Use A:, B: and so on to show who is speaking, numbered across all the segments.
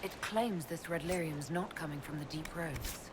A: It claims this red lyrium's not coming from the deep roads.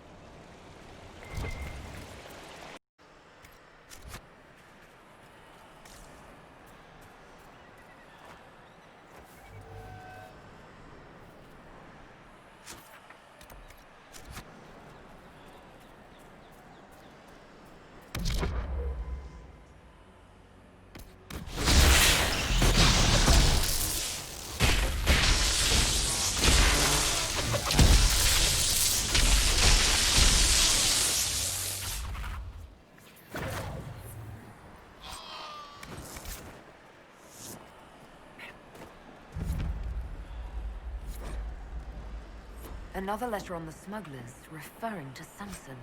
A: Another letter on the smugglers, referring to Samson.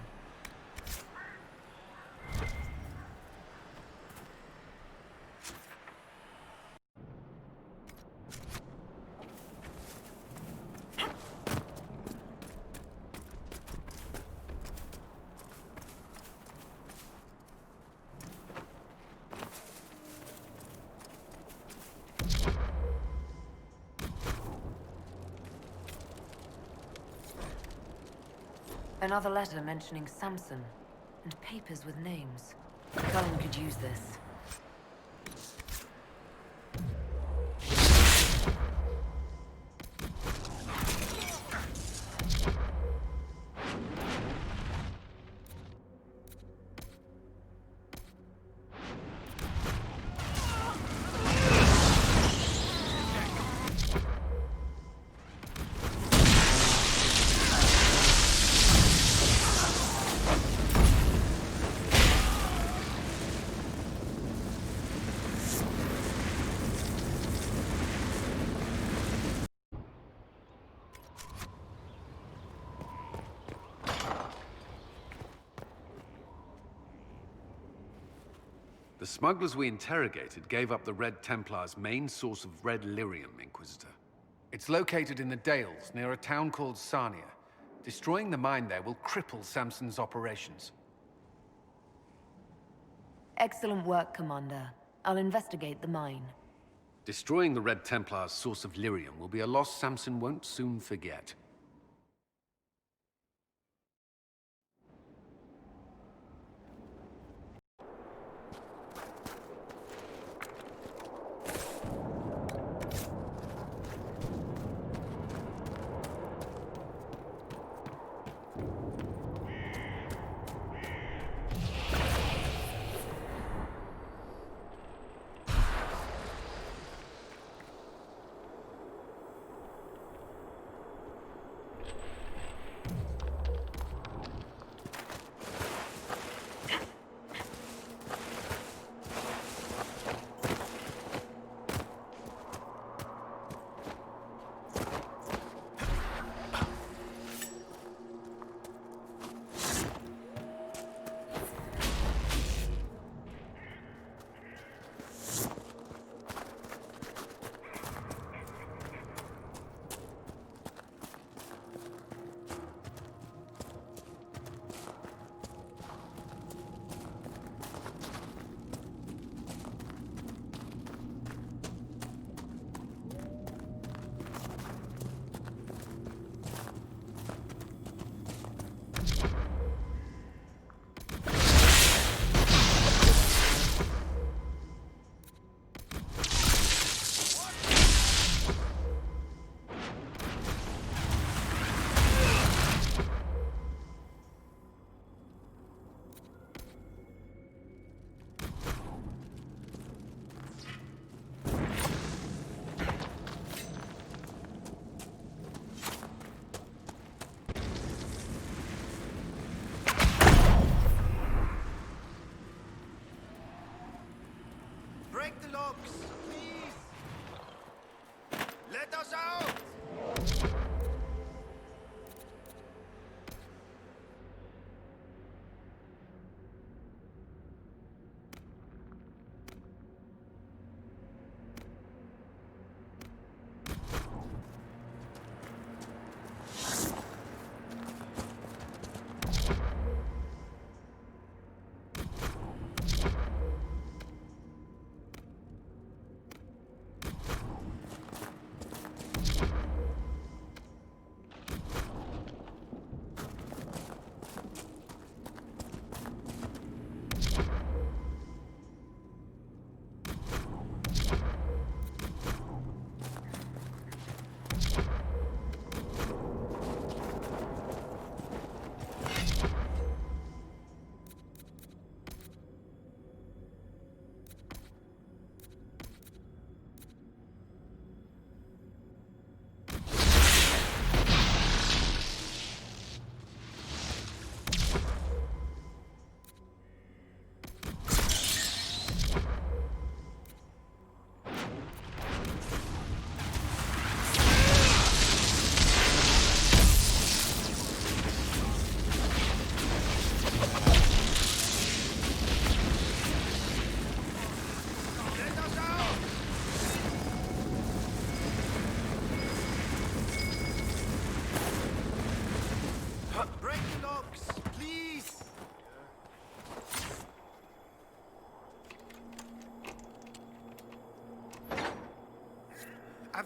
A: Another letter mentioning Samson, and papers with names. Cullen could use this.
B: The smugglers we interrogated gave up the Red Templars' main source of red lyrium, Inquisitor. It's located in the Dales, near a town called Sarnia. Destroying the mine there will cripple Samson's operations.
A: Excellent work, Commander. I'll investigate the mine.
B: Destroying the Red Templars' source of lyrium will be a loss Samson won't soon forget.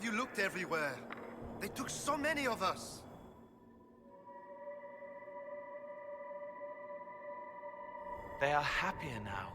C: you looked everywhere? They took so many of us.
D: They are happier now.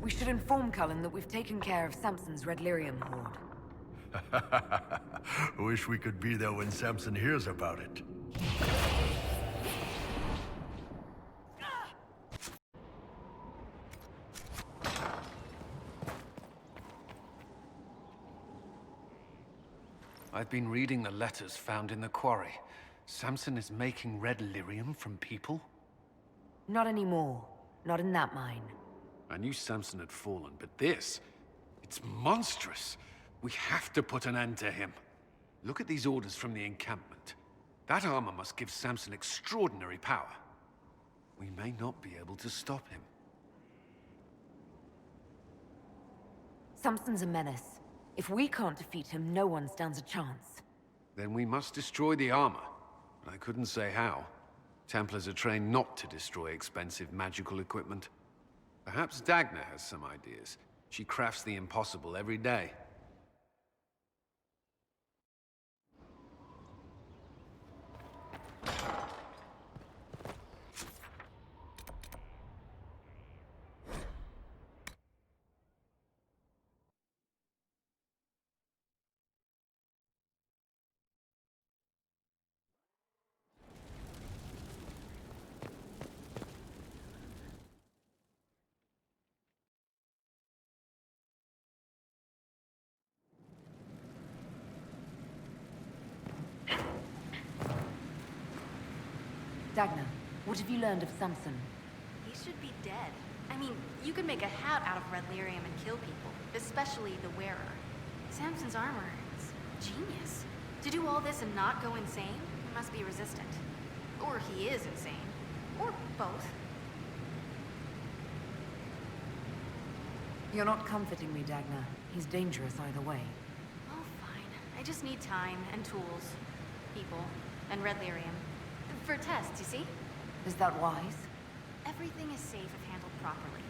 A: We should inform Cullen that we've taken care of Samson's Red Lyrium hoard.
E: Wish we could be there when Samson hears about it.
B: I've been reading the letters found in the quarry. Samson is making red lyrium from people?
A: Not anymore. Not in that mine.
B: I knew Samson had fallen, but this... it's monstrous. We have to put an end to him. Look at these orders from the encampment. That armor must give Samson extraordinary power. We may not be able to stop him.
A: Samson's a menace. If we can't defeat him, no one stands a chance.
B: Then we must destroy the armor. But I couldn't say how. Templars are trained not to destroy expensive magical equipment. Perhaps Dagna has some ideas. She crafts the impossible every day.
A: Dagna, what have you learned of Samson?
F: He should be dead. I mean, you could make a hat out of red lyrium and kill people, especially the wearer. Samson's armor is genius. To do all this and not go insane, he must be resistant. Or he is insane. Or both.
A: You're not comforting me, Dagna. He's dangerous either way.
F: Oh, fine. I just need time and tools, people, and red lyrium. For tests, you see?
A: Is that wise?
F: Everything is safe if handled properly.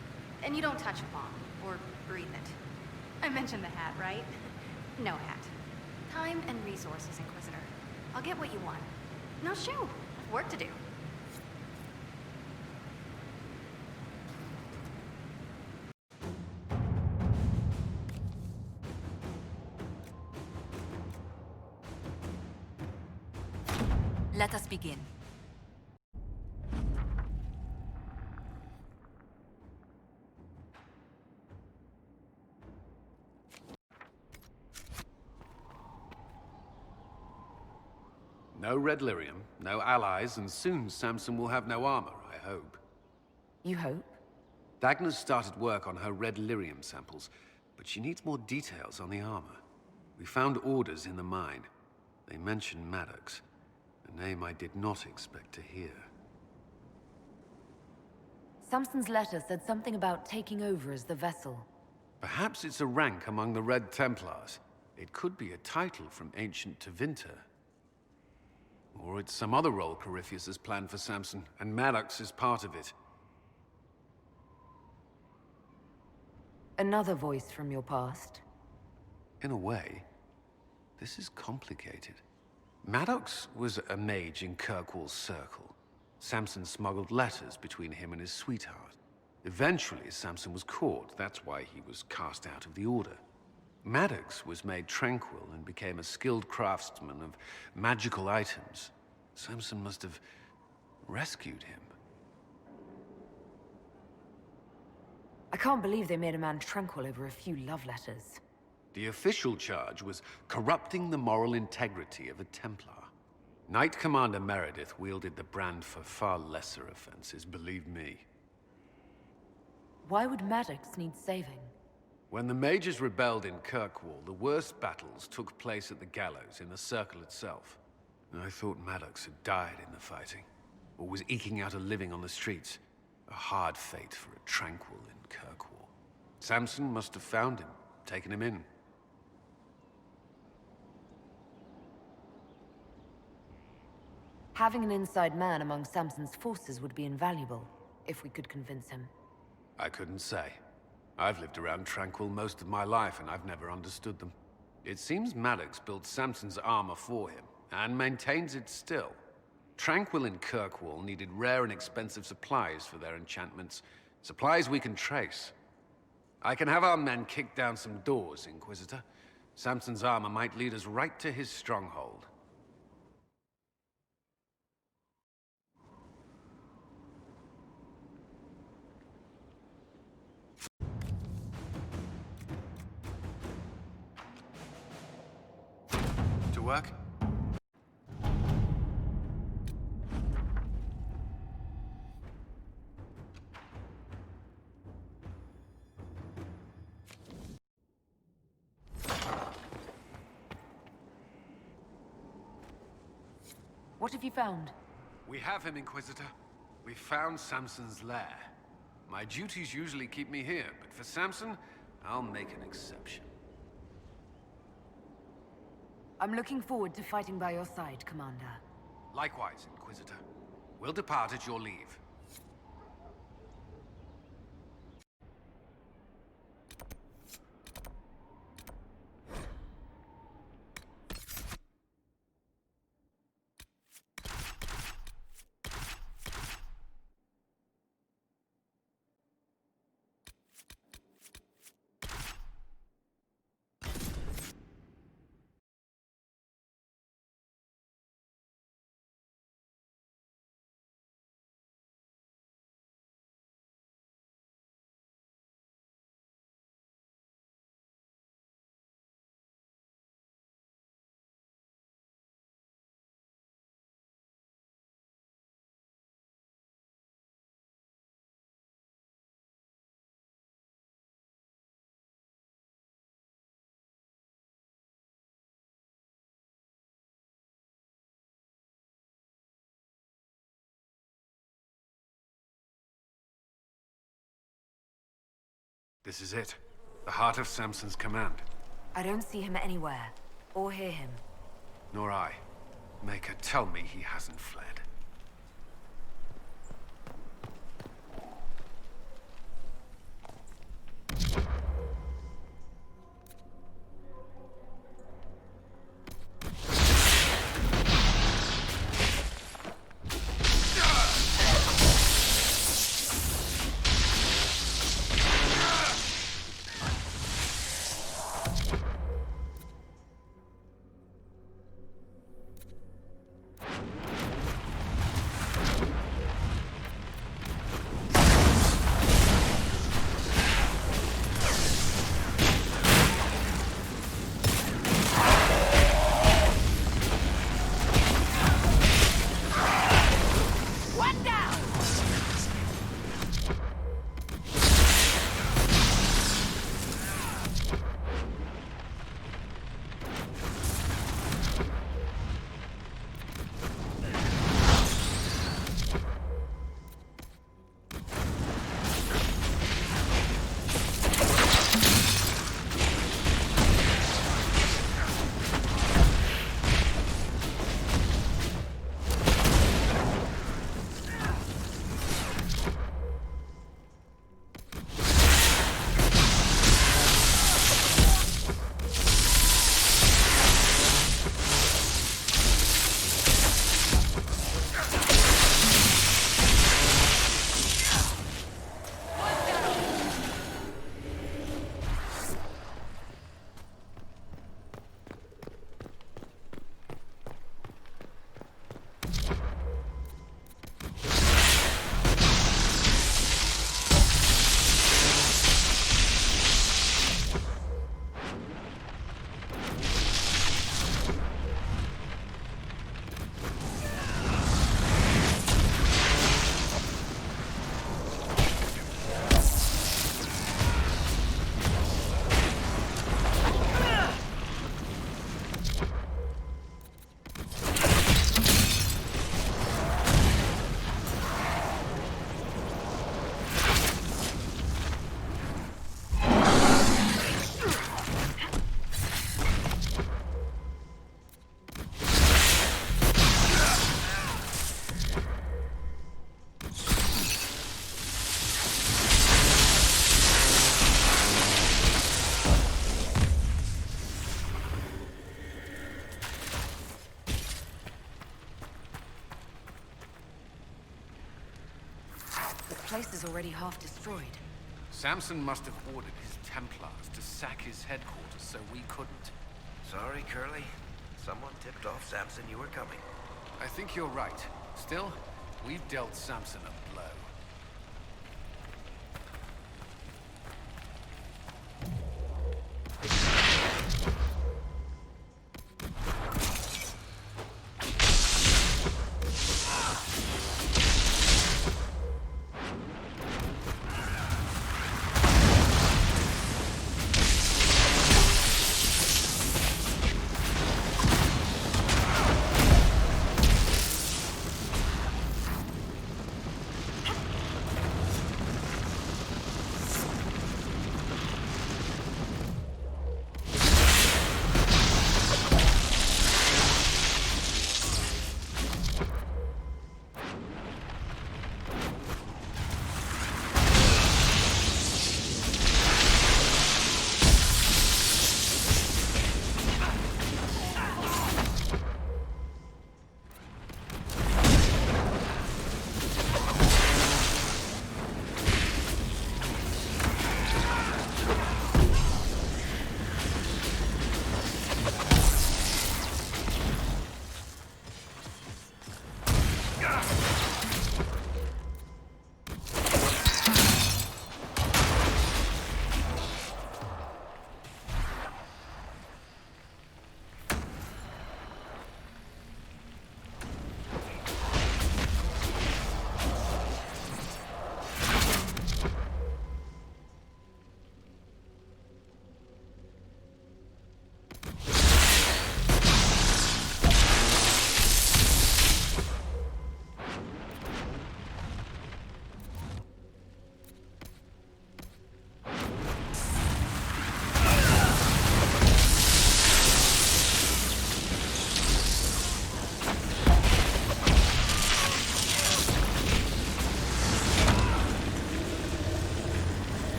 F: And you don't touch a bomb, or breathe it. I mentioned the hat, right? No hat. Time and resources, Inquisitor. I'll get what you want. Now shoo, I've work to do.
A: Let us begin.
B: No red lyrium, no allies, and soon Samson will have no armor, I hope.
A: You hope?
B: Dagna's started work on her red lyrium samples, but she needs more details on the armor. We found orders in the mine. They mention Maddox, a name I did not expect to hear.
A: Samson's letter said something about taking over as the vessel.
B: Perhaps it's a rank among the Red Templars. It could be a title from ancient Tevinter. Or it's some other role Corypheus has planned for Samson, and Maddox is part of it.
A: Another voice from your past.
B: In a way, this is complicated. Maddox was a mage in Kirkwall's circle. Samson smuggled letters between him and his sweetheart. Eventually, Samson was caught. That's why he was cast out of the Order. Maddox was made tranquil and became a skilled craftsman of magical items. Samson must have rescued him.
A: I can't believe they made a man tranquil over a few love letters.
B: The official charge was corrupting the moral integrity of a Templar. Knight Commander Meredith wielded the brand for far lesser offenses, believe me.
A: Why would Maddox need saving?
B: When the mages rebelled in Kirkwall, the worst battles took place at the gallows in the circle itself. I thought Maddox had died in the fighting, or was eking out a living on the streets. A hard fate for a tranquil in Kirkwall. Samson must have found him, taken him in.
A: Having an inside man among Samson's forces would be invaluable, if we could convince him.
B: I couldn't say. I've lived around Tranquil most of my life, and I've never understood them. It seems Maddox built Samson's armor for him, and maintains it still. Tranquil and Kirkwall needed rare and expensive supplies for their enchantments. Supplies we can trace. I can have our men kick down some doors, Inquisitor. Samson's armor might lead us right to his stronghold. To work?
A: What have you found?
B: We have him, Inquisitor. We found Samson's lair. My duties usually keep me here, but for Samson, I'll make an exception.
A: I'm looking forward to fighting by your side, Commander.
B: Likewise, Inquisitor. We'll depart at your leave. This is it. The heart of Samson's command.
A: I don't see him anywhere, or hear him.
B: Nor I. Maker, tell me he hasn't fled.
A: place is already half destroyed.
B: Samson must have ordered his Templars to sack his headquarters so we couldn't.
G: Sorry, Curly. Someone tipped off Samson you were coming.
B: I think you're right. Still, we've dealt Samson a blow.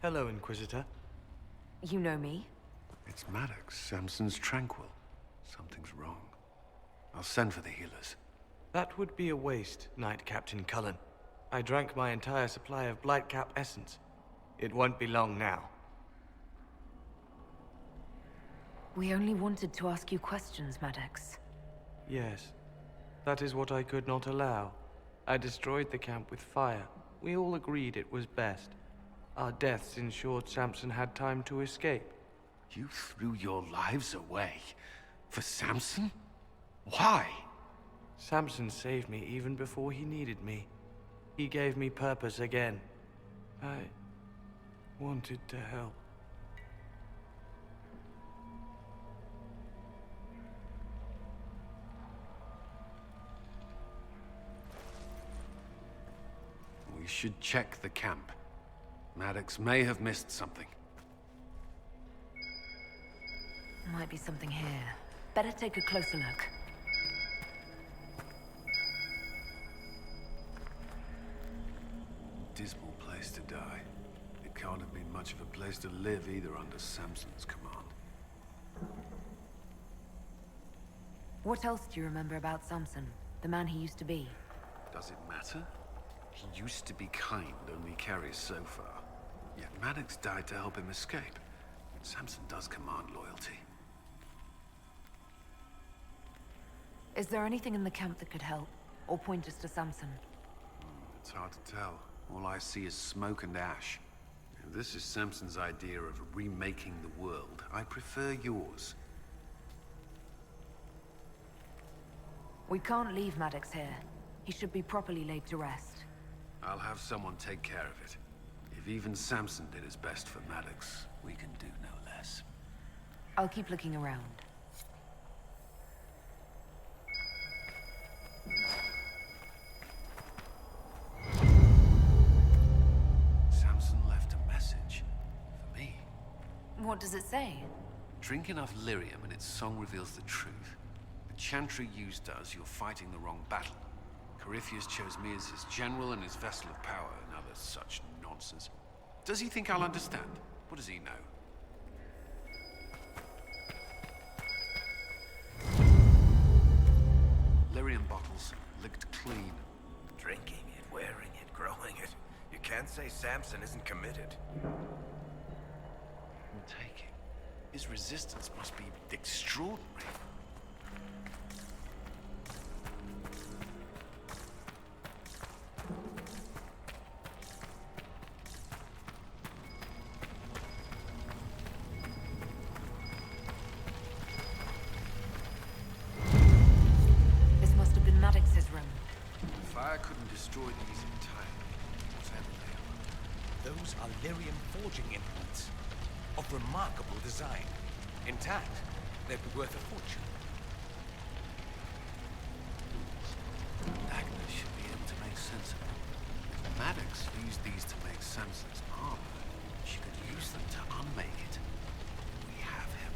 D: Hello, Inquisitor.
A: You know me?
B: It's Maddox, Samson's tranquil. Something's wrong. I'll send for the healers.
D: That would be a waste, Knight Captain Cullen. I drank my entire supply of Blightcap essence. It won't be long now.
A: We only wanted to ask you questions, Maddox.
D: Yes, that is what I could not allow. I destroyed the camp with fire. We all agreed it was best. Our deaths ensured Samson had time to escape.
B: You threw your lives away? For Samson? Why?
D: Samson saved me even before he needed me. He gave me purpose again. I wanted to help.
B: We should check the camp. Maddox may have missed something.
A: Might be something here. Better take a closer look.
B: Dismal place to die. It can't have been much of a place to live either under Samson's command.
A: What else do you remember about Samson? The man he used to be?
B: Does it matter? He used to be kind, only carries so far. Yet Maddox died to help him escape. Samson does command loyalty.
A: Is there anything in the camp that could help? Or point us to Samson?
B: It's hard to tell. All I see is smoke and ash. If this is Samson's idea of remaking the world, I prefer yours.
A: We can't leave Maddox here. He should be properly laid to rest.
B: I'll have someone take care of it. If even Samson did his best for Maddox, we can do no less.
A: I'll keep looking around. What does it say?
B: Drink enough lyrium and its song reveals the truth. The chantry used does, you're fighting the wrong battle. Corypheus chose me as his general and his vessel of power, and other such nonsense. Does he think I'll understand? What does he know? Lyrium bottles, licked clean.
G: Drinking it, wearing it, growing it. You can't say Samson isn't committed.
B: I'll take it. His resistance must be extraordinary.
A: This must have been Maddox's room.
B: Fire couldn't destroy these entirely, whatever they are.
H: Those are lyrium forging implements of remarkable design. Intact, they'd be worth a fortune.
B: Agnes should be able to make sense of it. If Maddox used these to make Samson's armor, she could use them to unmake it. We have him.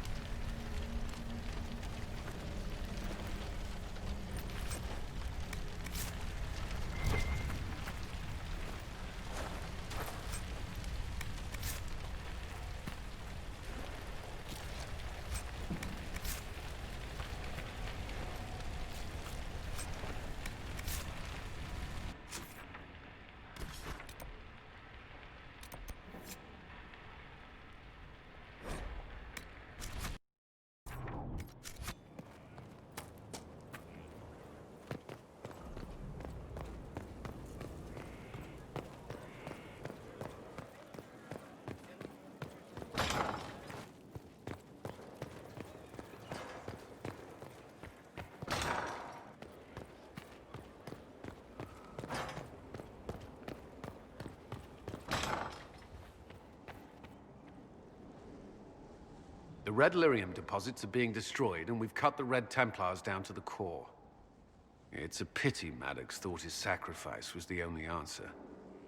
B: The Red Lyrium deposits are being destroyed, and we've cut the Red Templars down to the core. It's a pity Maddox thought his sacrifice was the only answer.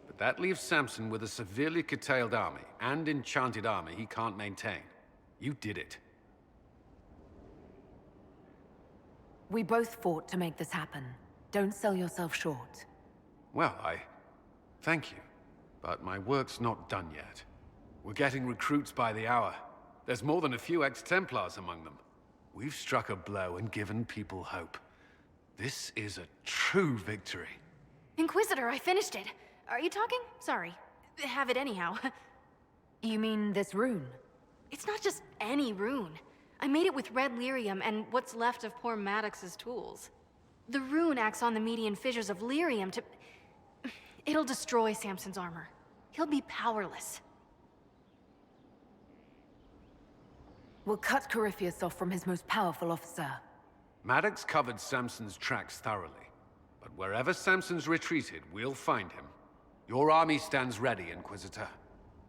B: But that leaves Samson with a severely curtailed army, and enchanted armor he can't maintain. You did it.
A: We both fought to make this happen. Don't sell yourself short.
B: Well, thank you. But my work's not done yet. We're getting recruits by the hour. There's more than a few ex-Templars among them. We've struck a blow and given people hope. This is a true victory.
F: Inquisitor, I finished it. Are you talking? Sorry. Have it anyhow.
A: You mean this rune?
F: It's not just any rune. I made it with red lyrium and what's left of poor Maddox's tools. The rune acts on the median fissures of lyrium to... It'll destroy Samson's armor. He'll be powerless.
A: We'll cut Corypheus off from his most powerful officer.
B: Maddox covered Samson's tracks thoroughly. But wherever Samson's retreated, we'll find him. Your army stands ready, Inquisitor.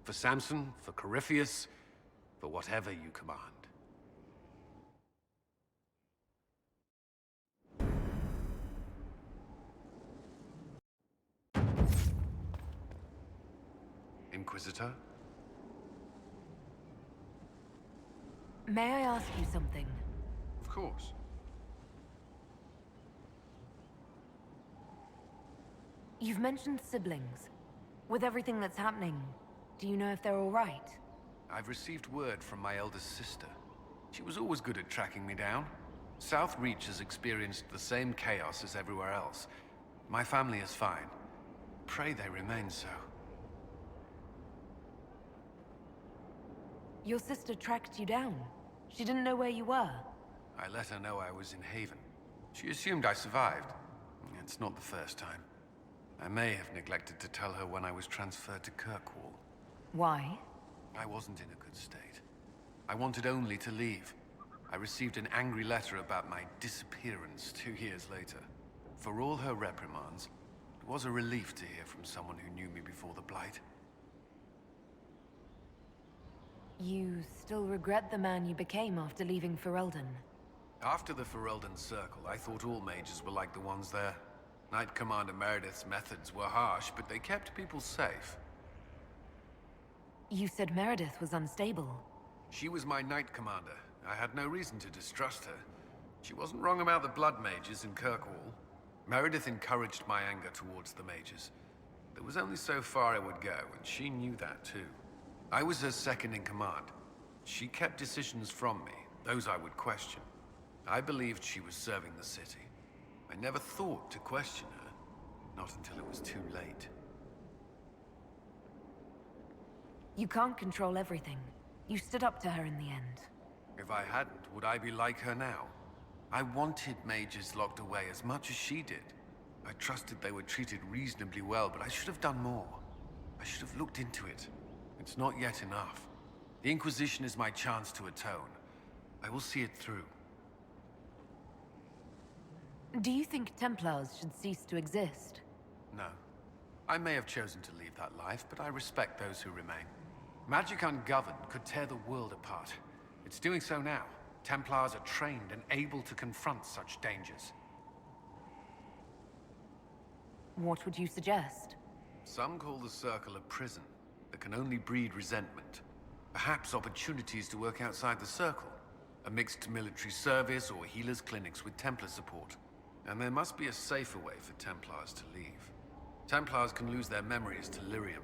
B: For Samson, for Corypheus, for whatever you command. Inquisitor?
A: May I ask you something?
B: Of course.
A: You've mentioned siblings. With everything that's happening, do you know if they're all right?
B: I've received word from my eldest sister. She was always good at tracking me down. South Reach has experienced the same chaos as everywhere else. My family is fine. Pray they remain so.
A: Your sister tracked you down. She didn't know where you were.
B: I let her know I was in Haven. She assumed I survived. It's not the first time. I may have neglected to tell her when I was transferred to Kirkwall.
A: Why?
B: I wasn't in a good state. I wanted only to leave. I received an angry letter about my disappearance 2 years later. For all her reprimands, it was a relief to hear from someone who knew me before the Blight.
A: You still regret the man you became after leaving Ferelden?
B: After the Ferelden Circle, I thought all mages were like the ones there. Knight Commander Meredith's methods were harsh, but they kept people safe.
A: You said Meredith was unstable.
B: She was my knight commander. I had no reason to distrust her. She wasn't wrong about the blood mages in Kirkwall. Meredith encouraged my anger towards the mages. There was only so far I would go, and she knew that too. I was her second in command. She kept decisions from me, those I would question. I believed she was serving the city. I never thought to question her, not until it was too late.
A: You can't control everything. You stood up to her in the end.
B: If I hadn't, would I be like her now? I wanted mages locked away as much as she did. I trusted they were treated reasonably well, but I should have done more. I should have looked into it. It's not yet enough. The Inquisition is my chance to atone. I will see it through.
A: Do you think Templars should cease to exist?
B: No. I may have chosen to leave that life, but I respect those who remain. Magic ungoverned could tear the world apart. It's doing so now. Templars are trained and able to confront such dangers.
A: What would you suggest?
B: Some call the Circle a prison that can only breed resentment. Perhaps opportunities to work outside the Circle. A mixed military service or healers' clinics with Templar support. And there must be a safer way for Templars to leave. Templars can lose their memories to lyrium.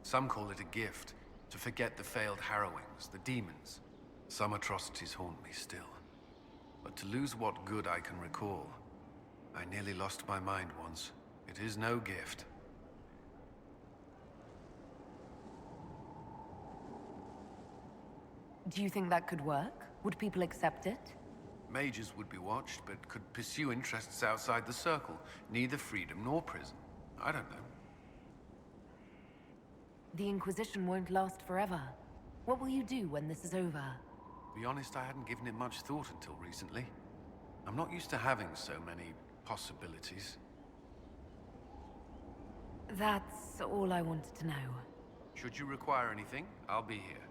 B: Some call it a gift, to forget the failed harrowings, the demons. Some atrocities haunt me still. But to lose what good I can recall, I nearly lost my mind once. It is no gift.
A: Do you think that could work? Would people accept it?
B: Mages would be watched, but could pursue interests outside the Circle. Neither freedom nor prison. I don't know.
A: The Inquisition won't last forever. What will you do when this is over?
B: To be honest, I hadn't given it much thought until recently. I'm not used to having so many possibilities.
A: That's all I wanted to know.
B: Should you require anything, I'll be here.